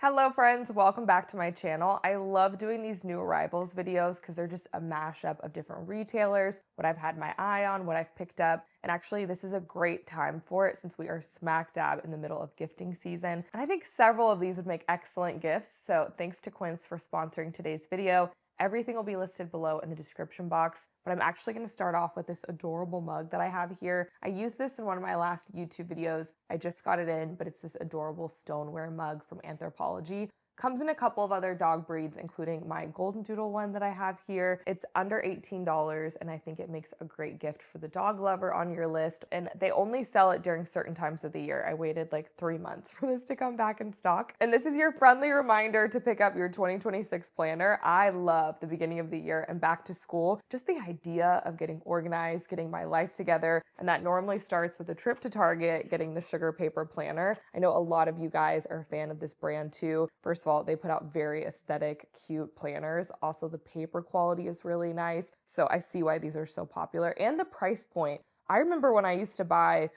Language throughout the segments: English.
Hello friends, welcome back to my channel. I love doing these new arrivals videos because they're just a mashup of different retailers, what I've had my eye on, what I've picked up, and actually this is a great time for it since we are smack dab in the middle of gifting season. And I think several of these would make excellent gifts, so thanks to Quince for sponsoring today's video. Everything will be listed below in the description box, but I'm actually going to start off with this adorable mug that I have here. I used this in one of my last YouTube videos. I just got it in, but it's this adorable stoneware mug from Anthropologie. Comes in a couple of other dog breeds, including my golden doodle one that I have here. It's under $18, and I think it makes a great gift for the dog lover on your list. And they only sell it during certain times of the year. I waited like 3 months for this to come back in stock. And this is your friendly reminder to pick up your 2026 planner. I love the beginning of the year and back to school. Just the idea of getting organized, getting my life together. And that normally starts with a trip to Target, getting the sugar paper planner. I know a lot of you guys are a fan of this brand too. First of all, they put out very aesthetic, cute planners. Also, the paper quality is really nice. So I see why these are so popular. And the price point. I remember when I used to buy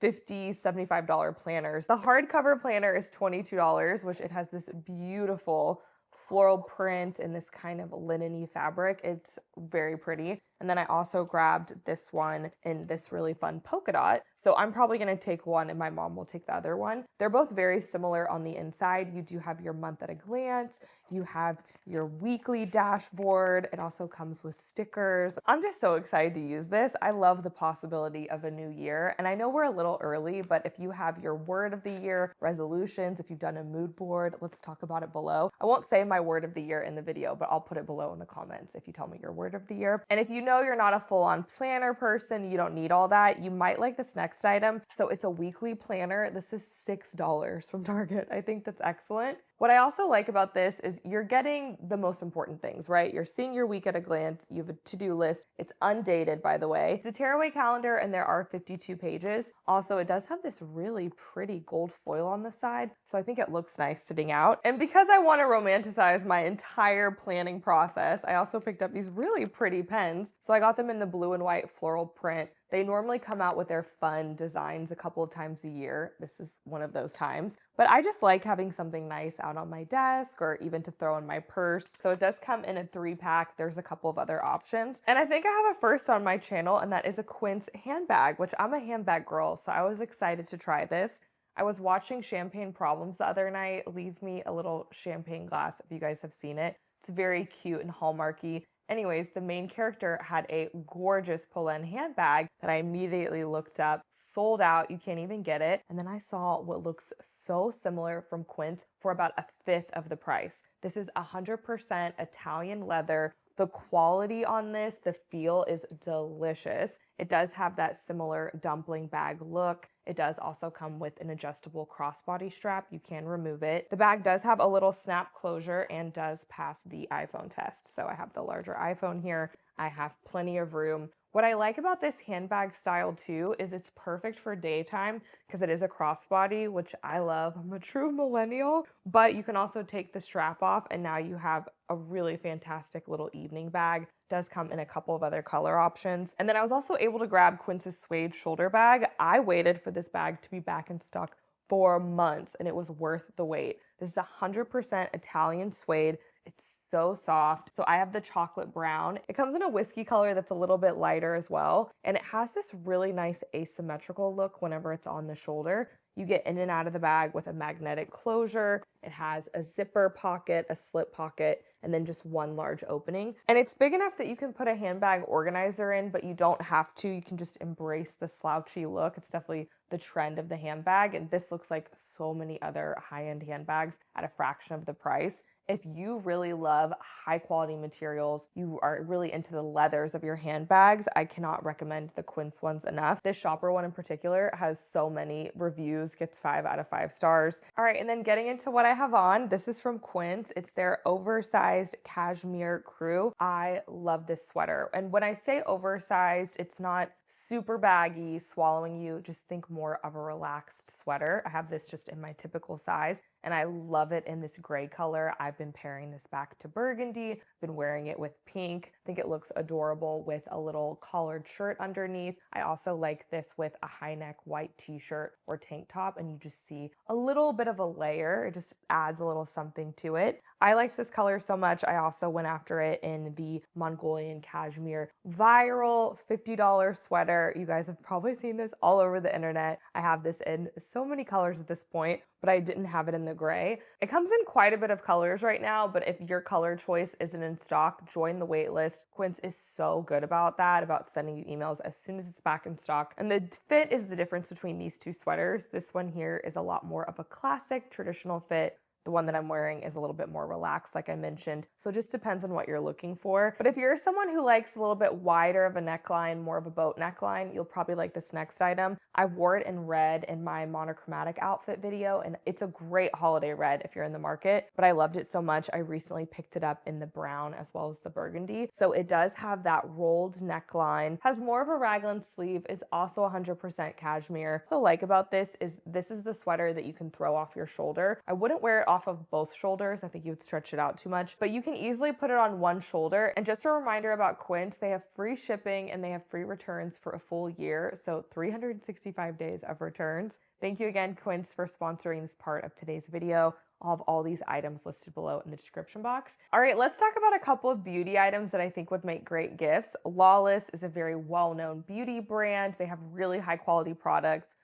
$50, $75 planners. The hardcover planner is $22, which it has this beautiful floral print and this kind of linen-y fabric. It's very pretty. And then I also grabbed this one in this really fun polka dot. So I'm probably gonna take one and my mom will take the other one. They're both very similar on the inside. You do have your month at a glance. You have your weekly dashboard. It also comes with stickers. I'm just so excited to use this. I love the possibility of a new year. And I know we're a little early, but if you have your word of the year resolutions, if you've done a mood board, let's talk about it below. I won't say my word of the year in the video, but I'll put it below in the comments if you tell me your word of the year. And if you know you're not a full-on planner person, you don't need all that, you might like this next item. So it's a weekly planner. This is $6 from Target. I think that's excellent. What I also like about this is you're getting the most important things, right? You're seeing your week at a glance. You have a to-do list. It's undated, by the way. It's a tearaway calendar and there are 52 pages. Also, it does have this really pretty gold foil on the side. So I think it looks nice sitting out. And because I want to romanticize my entire planning process, I also picked up these really pretty pens. So I got them in the blue and white floral print. They normally come out with their fun designs a couple of times a year. This is one of those times. But I just like having something nice out on my desk or even to throw in my purse. So it does come in a 3-pack. There's a couple of other options. And I think I have a first on my channel, and that is a Quince handbag, which I'm a handbag girl, so I was excited to try this. I was watching Champagne Problems the other night. Leave me a little champagne glass if you guys have seen it. It's very cute and hallmarky. Anyways, the main character had a gorgeous Payne handbag that I immediately looked up, sold out, you can't even get it. And then I saw what looks so similar from Quince for about a fifth of the price. This is 100% Italian leather. The quality on this, the feel is delicious. It does have that similar dumpling bag look. It does also come with an adjustable crossbody strap. You can remove it. The bag does have a little snap closure and does pass the iPhone test. So I have the larger iPhone here. I have plenty of room. What I like about this handbag style too is it's perfect for daytime because it is a crossbody, which I love. I'm a true millennial, but you can also take the strap off and now you have a really fantastic little evening bag. It does come in a couple of other color options. And then I was also able to grab Quince's Suede shoulder bag. I waited for this bag to be back in stock for months and it was worth the wait. This is 100% Italian suede. It's so soft. So I have the chocolate brown. It comes in a whiskey color that's a little bit lighter as well. And it has this really nice asymmetrical look whenever it's on the shoulder. You get in and out of the bag with a magnetic closure. It has a zipper pocket, a slip pocket, and then just one large opening. And it's big enough that you can put a handbag organizer in, but you don't have to. You can just embrace the slouchy look. It's definitely the trend of the handbag. And this looks like so many other high-end handbags at a fraction of the price. If you really love high quality materials, you are really into the leathers of your handbags, I cannot recommend the Quince ones enough. This shopper one in particular has so many reviews, gets 5 out of 5 stars. All right, and then getting into what I have on, this is from Quince. It's their oversized cashmere crew. I love this sweater. And when I say oversized, it's not super baggy, swallowing you. Just think more of a relaxed sweater. I have this just in my typical size. and I love it in this gray color. I've been pairing this back to burgundy, been wearing it with pink. I think it looks adorable with a little collared shirt underneath. I also like this with a high neck white t-shirt or tank top, and you just see a little bit of a layer. It just adds a little something to it. I liked this color so much, I also went after it in the Mongolian cashmere viral $50 sweater. You guys have probably seen this all over the internet. I have this in so many colors at this point, but I didn't have it in the gray. It comes in quite a bit of colors right now, but if your color choice isn't in stock, join the wait list. Quince is so good about that, about sending you emails as soon as it's back in stock. And the fit is the difference between these two sweaters. This one here is a lot more of a classic traditional fit. The one that I'm wearing is a little bit more relaxed, like I mentioned. So it just depends on what you're looking for. But if you're someone who likes a little bit wider of a neckline, more of a boat neckline, you'll probably like this next item. I wore it in red in my monochromatic outfit video, and it's a great holiday red if you're in the market, but I loved it so much. I recently picked it up in the brown as well as the burgundy. So it does have that rolled neckline, has more of a raglan sleeve, is also 100% cashmere. So like about this is the sweater that you can throw off your shoulder. I wouldn't wear it off of both shoulders. I think you would stretch it out too much, but you can easily put it on one shoulder. And just a reminder about Quince, they have free shipping and they have free returns for a full year. So 365 days of returns. Thank you again, Quince, for sponsoring this part of today's video. I'll have all these items listed below in the description box. All right, let's talk about a couple of beauty items that I think would make great gifts. Lawless is a very well-known beauty brand. They have really high quality products.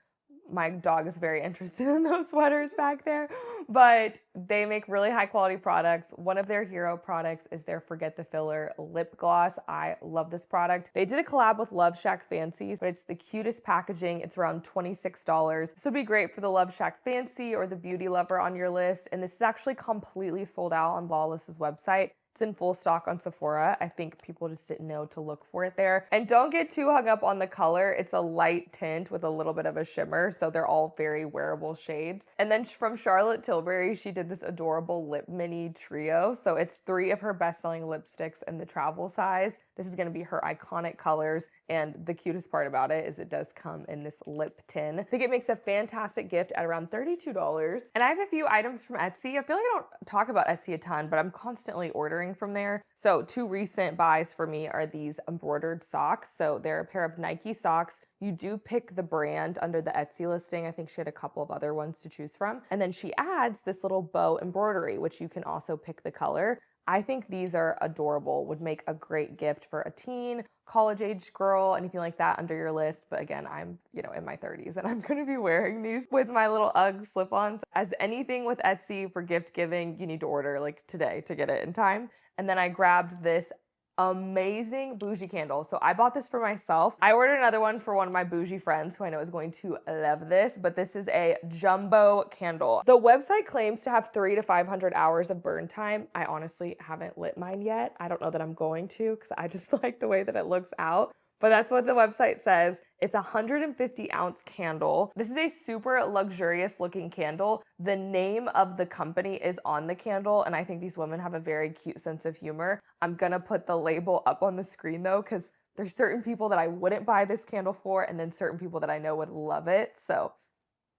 My dog is very interested in those sweaters back there, but they make really high quality products. One of their hero products is their Forget the Filler lip gloss. I love this product. They did a collab with LoveShack Fancies, but it's the cutest packaging. It's around $26. This would be great for the LoveShack Fancy or the beauty lover on your list. And this is actually completely sold out on Lawless's website. It's in full stock on Sephora. I think people just didn't know to look for it there. And don't get too hung up on the color. It's a light tint with a little bit of a shimmer, so they're all very wearable shades. And then from Charlotte Tilbury, she did this adorable lip mini trio. So it's 3 of her best-selling lipsticks in the travel size. This is gonna be her iconic colors, and the cutest part about it is it does come in this lip tin. I think it makes a fantastic gift at around $32. And I have a few items from Etsy. I feel like I don't talk about Etsy a ton, but I'm constantly ordering from there. So 2 recent buys for me are these embroidered socks. So they're a pair of Nike socks. You do pick the brand under the Etsy listing. I think she had a couple of other ones to choose from. And then she adds this little bow embroidery, which you can also pick the color. I think these are adorable, would make a great gift for a teen, college-age girl, anything like that under your list. But again, I'm, in my 30s and I'm gonna be wearing these with my little UGG slip-ons. As anything with Etsy for gift giving, you need to order like today to get it in time. And then I grabbed this amazing Bougie candle. So I bought this for myself. I ordered another one for one of my Bougie friends who I know is going to love this, but this is a jumbo candle. The website claims to have 300 to 500 hours of burn time. I honestly haven't lit mine yet. I don't know that I'm going to because I just like the way that it looks out. But that's what the website says. It's a 150 ounce candle. This is a super luxurious looking candle. The name of the company is on the candle, and I think these women have a very cute sense of humor. I'm gonna put the label up on the screen though, because there's certain people that I wouldn't buy this candle for, and then certain people that I know would love it. So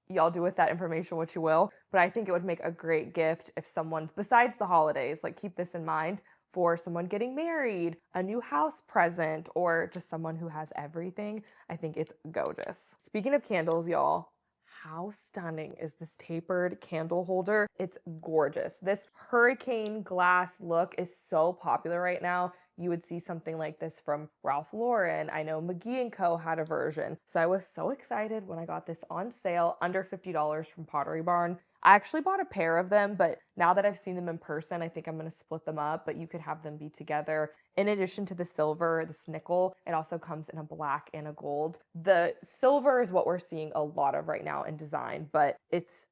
y'all do with that information what you will. But I think it would make a great gift if someone, besides the holidays, like keep this in mind, for someone getting married, a new house present, or just someone who has everything. I think it's gorgeous. Speaking of candles, y'all, how stunning is this tapered candle holder? It's gorgeous. This hurricane glass look is so popular right now. You would see something like this from Ralph Lauren. I know McGee & Co. had a version. So I was so excited when I got this on sale, under $50 from Pottery Barn. I actually bought a pair of them, but now that I've seen them in person, I think I'm gonna split them up, but you could have them be together. In addition to the silver, this nickel, it also comes in a black and a gold. The silver is what we're seeing a lot of right now in design, but it's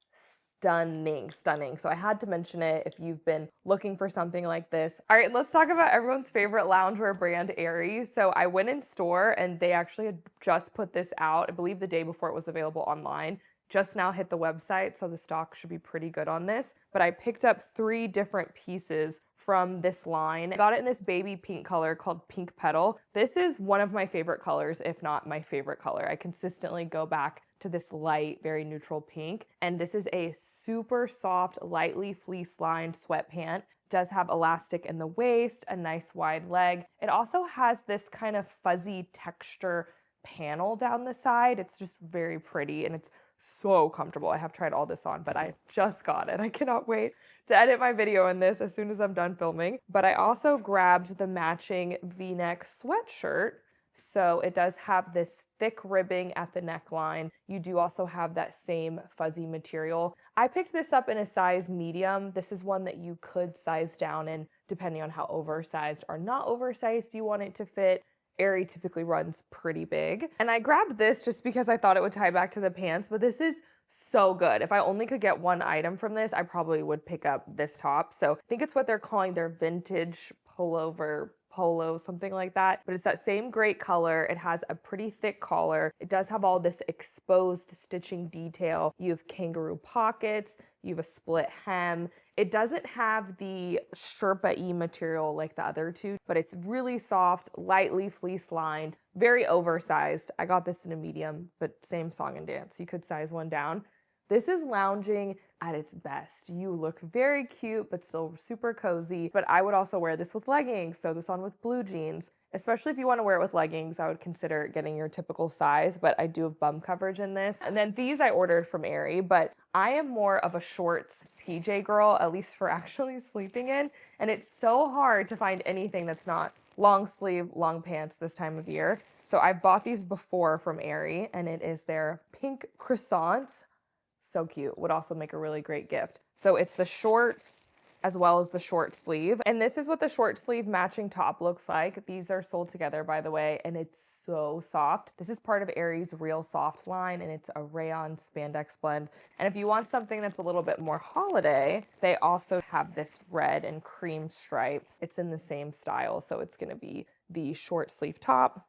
stunning. So I had to mention it if you've been looking for something like this. All right, let's talk about everyone's favorite loungewear brand, Aerie. So I went in store and they actually had just put this out, I believe the day before it was available online. Just now hit the website, so the stock should be pretty good on this. But I picked up 3 different pieces from this line. I got it in this baby pink color called Pink Petal. This is one of my favorite colors, if not my favorite color. I consistently go back to this light, very neutral pink. And this is a super soft, lightly fleece lined sweatpant. Does have elastic in the waist, a nice wide leg. It also has this kind of fuzzy texture panel down the side. It's just very pretty and it's so comfortable. I have tried all this on, but I just got it. I cannot wait to edit my video in this as soon as I'm done filming. But I also grabbed the matching V-neck sweatshirt. So it does have this thick ribbing at the neckline. You do also have that same fuzzy material. I picked this up in a size medium. This is one that you could size down in depending on how oversized or not oversized you want it to fit. Aerie typically runs pretty big. And I grabbed this just because I thought it would tie back to the pants, but this is so good. If I only could get one item from this, I probably would pick up this top. So I think it's what they're calling their vintage pullover polo, something like that. But it's that same great color. It has a pretty thick collar. It does have all this exposed stitching detail. You have kangaroo pockets. You have a split hem. It doesn't have the Sherpa-y material like the other two, but it's really soft, lightly fleece lined, very oversized. I got this in a medium, but same song and dance. You could size one down. This is lounging at its best. You look very cute, but still super cozy. But I would also wear this with leggings, sew this on with blue jeans. Especially if you want to wear it with leggings, I would consider getting your typical size, but I do have bum coverage in this. And then these I ordered from Aerie, but I am more of a shorts PJ girl, at least for actually sleeping in. And it's so hard to find anything that's not long sleeve, long pants this time of year. So I bought these before from Aerie, and it is their pink croissants. So cute. Would also make a really great gift. So it's the shorts as well as the short sleeve. And this is what the short sleeve matching top looks like. These are sold together, by the way, and it's so soft. This is part of Aerie's Real Soft line, and it's a rayon spandex blend. And if you want something that's a little bit more holiday, they also have this red and cream stripe. It's in the same style, so it's gonna be the short sleeve top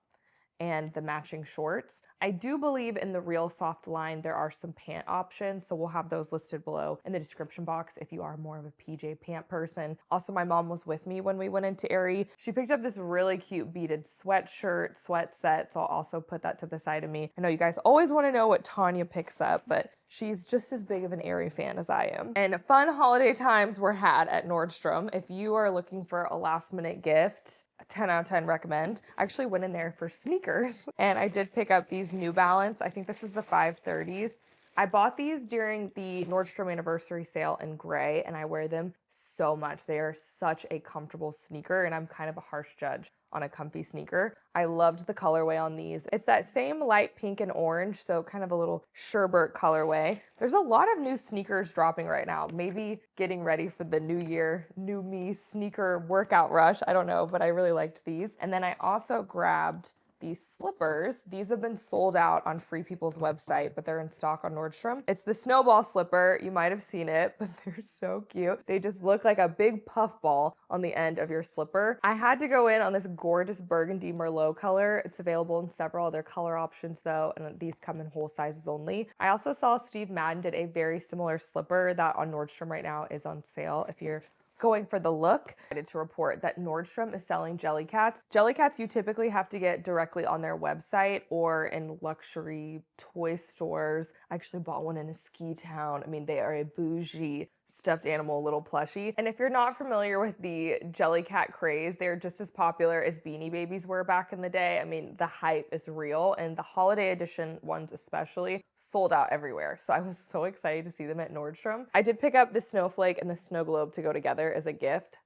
and the matching shorts. I do believe in the Real Soft line there are some pant options, so we'll have those listed below in the description box if you are more of a PJ pant person. Also, my mom was with me when we went into Aerie. She picked up this really cute beaded sweatshirt, sweat set, so I'll also put that to the side of me. I know you guys always want to know what Tanya picks up, but she's just as big of an Aerie fan as I am. And fun holiday times were had at Nordstrom. If you are looking for a last minute gift, a 10 out of 10 recommend. I actually went in there for sneakers and I did pick up these New Balance. I think this is the 530s. I bought these during the Nordstrom anniversary sale in gray and I wear them so much. They are such a comfortable sneaker and I'm kind of a harsh judge on a comfy sneaker. I loved the colorway on these. It's that same light pink and orange, so kind of a little sherbet colorway. There's a lot of new sneakers dropping right now. Maybe getting ready for the new year, new me sneaker workout rush. I don't know, but I really liked these. And then I also grabbed these slippers. These have been sold out on Free People's website, but they're in stock on Nordstrom. It's the snowball slipper. You might have seen it, but they're so cute. They just look like a big puff ball on the end of your slipper. I had to go in on this gorgeous burgundy Merlot color. It's available in several other color options though, and these come in whole sizes only. I also saw Steve Madden did a very similar slipper that on Nordstrom right now is on sale if you're going for the look. I did to report that Nordstrom is selling Jellycats. Jellycats you typically have to get directly on their website or in luxury toy stores. I actually bought one in a ski town. I mean, they are a bougie stuffed animal little plushie. And if you're not familiar with the Jellycat craze, they're just as popular as Beanie Babies were back in the day. I mean, the hype is real, and the holiday edition ones especially sold out everywhere. So I was so excited to see them at Nordstrom. I did pick up the snowflake and the snow globe to go together as a gift.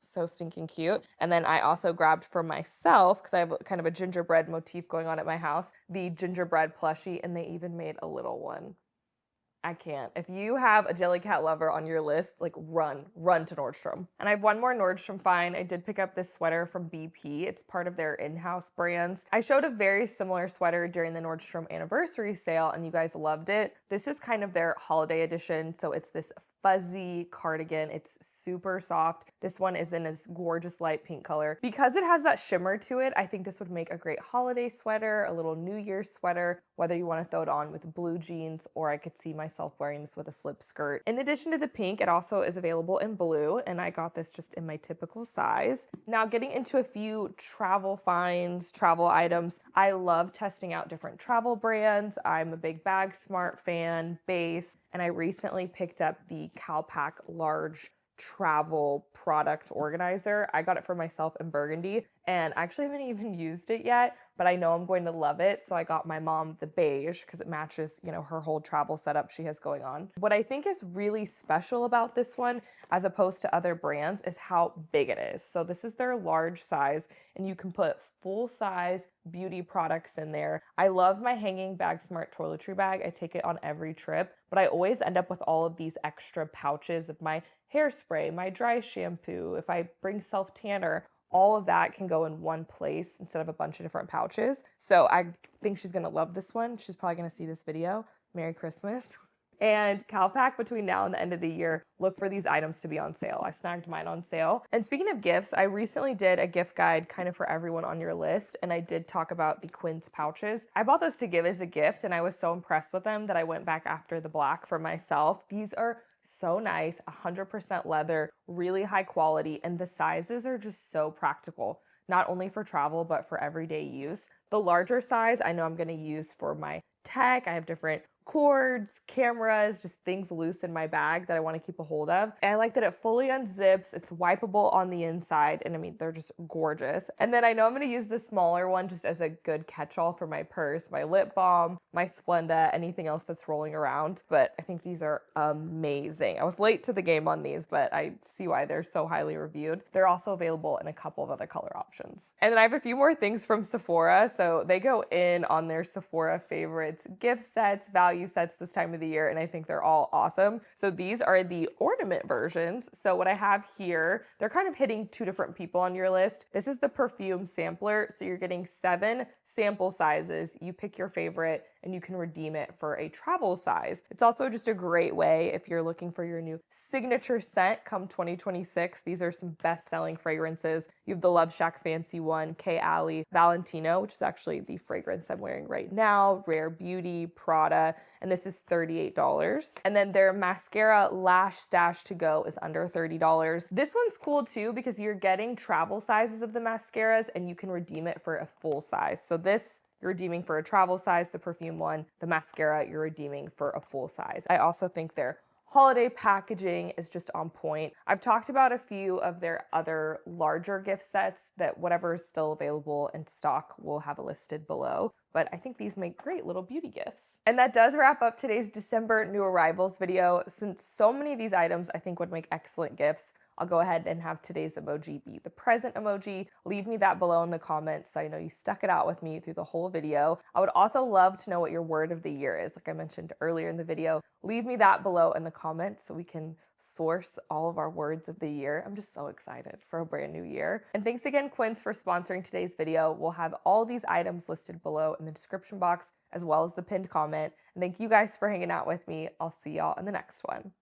So stinking cute. And then I also grabbed for myself, because I have kind of a gingerbread motif going on at my house, the gingerbread plushie, and they even made a little one. I can't. If you have a Jellycat lover on your list, like run to Nordstrom. And I have one more Nordstrom find. I did pick up this sweater from BP. It's part of their in-house brands. I showed a very similar sweater during the Nordstrom anniversary sale and you guys loved it. This is kind of their holiday edition. So it's this fuzzy cardigan. It's super soft. This one is in this gorgeous light pink color. Because it has that shimmer to it, I think this would make a great holiday sweater, a little New Year's sweater, whether you want to throw it on with blue jeans, or I could see myself wearing this with a slip skirt. In addition to the pink, it also is available in blue, and I got this just in my typical size. Now, getting into a few travel finds, travel items, I love testing out different travel brands. I'm a big Bag Smart fan, base, and I recently picked up the Calpac large travel product organizer. I got it for myself in burgundy, and I actually haven't even used it yet, but I know I'm going to love it. So I got my mom the beige because it matches, her whole travel setup she has going on. What I think is really special about this one, as opposed to other brands, is how big it is. So this is their large size, and you can put full size beauty products in there. I love my hanging Bag Smart toiletry bag. I take it on every trip, but I always end up with all of these extra pouches of my hairspray, my dry shampoo. If I bring self tanner, all of that can go in one place instead of a bunch of different pouches. So I think she's gonna love this one. She's probably gonna see this video. Merry Christmas. And Calpac, between now and the end of the year, look for these items to be on sale. I snagged mine on sale. And speaking of gifts, I recently did a gift guide kind of for everyone on your list, and I did talk about the Quince pouches. I bought those to give as a gift, and I was so impressed with them that I went back after the black for myself. These are so nice, 100% leather, really high quality, and the sizes are just so practical, not only for travel, but for everyday use. The larger size, I know I'm gonna use for my tech. I have different cords, cameras, just things loose in my bag that I want to keep a hold of. And I like that it fully unzips, it's wipeable on the inside, and I mean, they're just gorgeous. And then I know I'm going to use the smaller one just as a good catch-all for my purse, my lip balm, my Splenda, anything else that's rolling around. But I think these are amazing. I was late to the game on these, but I see why they're so highly reviewed. They're also available in a couple of other color options. And then I have a few more things from Sephora. So they go in on their Sephora favorites, gift sets, value sets this time of the year, and I think they're all awesome. So these are the ornament versions. So what I have here, they're kind of hitting two different people on your list. This is the perfume sampler. So you're getting 7 sample sizes. You pick your favorite and you can redeem it for a travel size. It's also just a great way if you're looking for your new signature scent come 2026. These are some best-selling fragrances. You have the LoveShack Fancy One, K. Alley, Valentino, which is actually the fragrance I'm wearing right now, Rare Beauty, Prada, and this is $38. And then their mascara Lash Stash to Go is under $30. This one's cool too because you're getting travel sizes of the mascaras and you can redeem it for a full size. So this you're redeeming for a travel size, the perfume one, the mascara you're redeeming for a full size. I also think their holiday packaging is just on point. I've talked about a few of their other larger gift sets that whatever is still available in stock will have listed below, but I think these make great little beauty gifts. And that does wrap up today's December new arrivals video. Since so many of these items I think would make excellent gifts, I'll go ahead and have today's emoji be the present emoji. Leave me that below in the comments so I know you stuck it out with me through the whole video. I would also love to know what your word of the year is, like I mentioned earlier in the video. Leave me that below in the comments so we can source all of our words of the year. I'm just so excited for a brand new year. And thanks again, Quince, for sponsoring today's video. We'll have all these items listed below in the description box as well as the pinned comment. And thank you guys for hanging out with me. I'll see y'all in the next one.